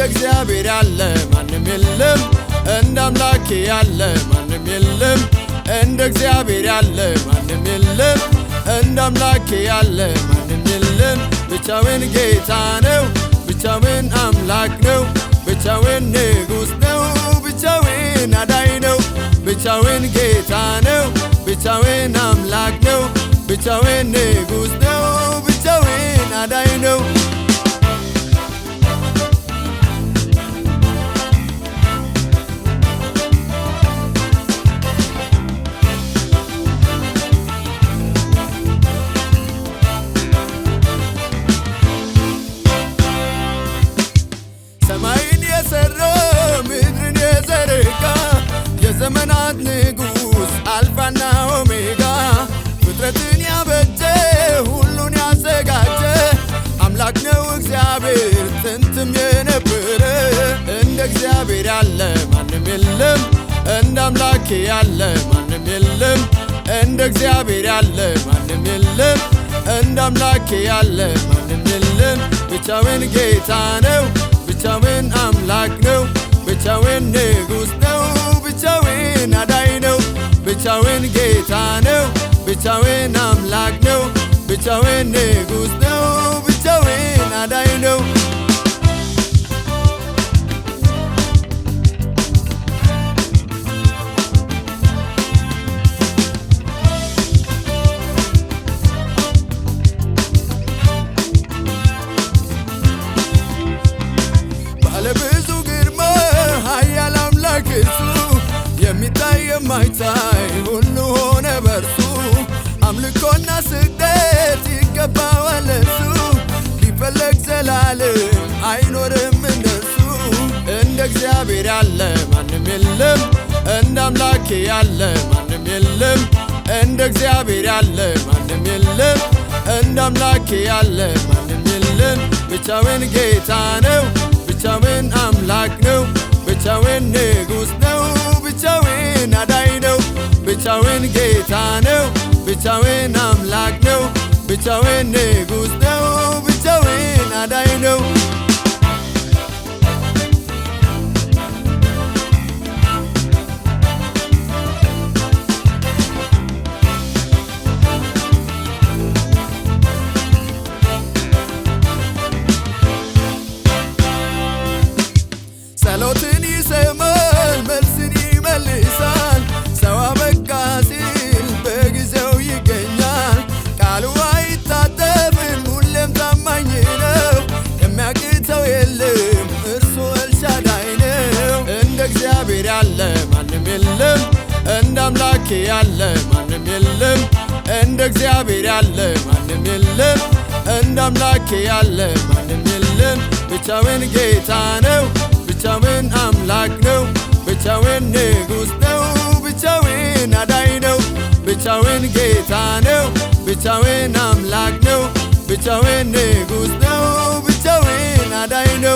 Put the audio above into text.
እግዚአብሔር ያለ ማንም የለም እንደ አምላኬ ያለ ማንም የለም እንደ እግዚአብሔር ያለ ማንም የለም እንደ አምላኬ ያለ ማንም የለም ብቻውን ጌታ ነው ብቻውን አምላክ ነው ብቻውን ንጉሥ ነው ብቻውን አዳኝ ነው ብቻውን ጌታ ነው ብቻውን አምላክ ነው ብቻውን ንጉሥ ነው ብቻውን አዳኝ ነው ሰማይን የሰራ ምድርን የዘረጋ የዘመናት ንጉሥ አልፋና ኦሜጋ ፍጥረትን ያበጀ ሁሉን ያዘጋጀ አምላክ ነው እግዚአብሔር ጥንትም የነበረ እንደ እግዚአብሔር ያለ ማንም የለም እንደ አምላኬ ያለ ማንም የለም እንደ እግዚአብሔር ያለ ማንም የለም እንደ አምላኬ ያለ ማንም የለም ብቻውን ጌታ ነው ብቻውን አምላክ ነው ብቻውን ንጉሥ ነው ብቻውን አዳኝ ነው ብቻውን ጌታ ነው ብቻውን አምላክ ነው ብቻውን ንጉሥ ነው ብቻውን አዳኝ ነው ባለብዙ ግርማ ኃያል አምላክ እርሱ የሚታይ የማይታይ ሁሉ ሆነ በርሱ አምልኮና ስግደት ይገባዋል እርሱ ሊፈለግ ዘላለም አይኖርም እንደርሱ እንደ እግዚአብሔር ያለ ማንም የለም እንደ አምላኬ ያለ ማንም የለም እንደ እግዚአብሔር ያለ ማንም የለም እንደ አምላኬ ያለ ማንም የለም ብቻውን ጌታ ነው ብቻውን አምላክ ነው ብቻውን ንጉሥ ነው ብቻውን አዳኝ ነው ብቻውን ጌታ ነው ብቻውን አምላክ ነው ብቻውን ንጉሥ ነው ብቻውን አዳኝ ነው ጸሎትን ይሰማል መልስን ይመልሳል ሰው አበቃ ሲል በጊዜው ይገኛል ቃሉ አይታጠፍም ሁሌም ታማኝ ነው የሚያቅተው የለም እርሱ ኤልሻዳይ ነው እንደ እግዚአብሔር ያለ ማንም የለም እንደ አምላኬ ያለ ማንም የለም እንደ እግዚአብሔር ያለ ማንም የለም እንደ አምላኬ ያለ ማንም የለም ብቻውን ጌታ ነው ብቻውን አምላክ ነው ብቻውን ንጉሥ ነው ብቻውን አዳኝ ነው ብቻውን ጌታ ነው ብቻውን አምላክ ነው ብቻውን ንጉሥ ነው ብቻውን አዳኝ ነው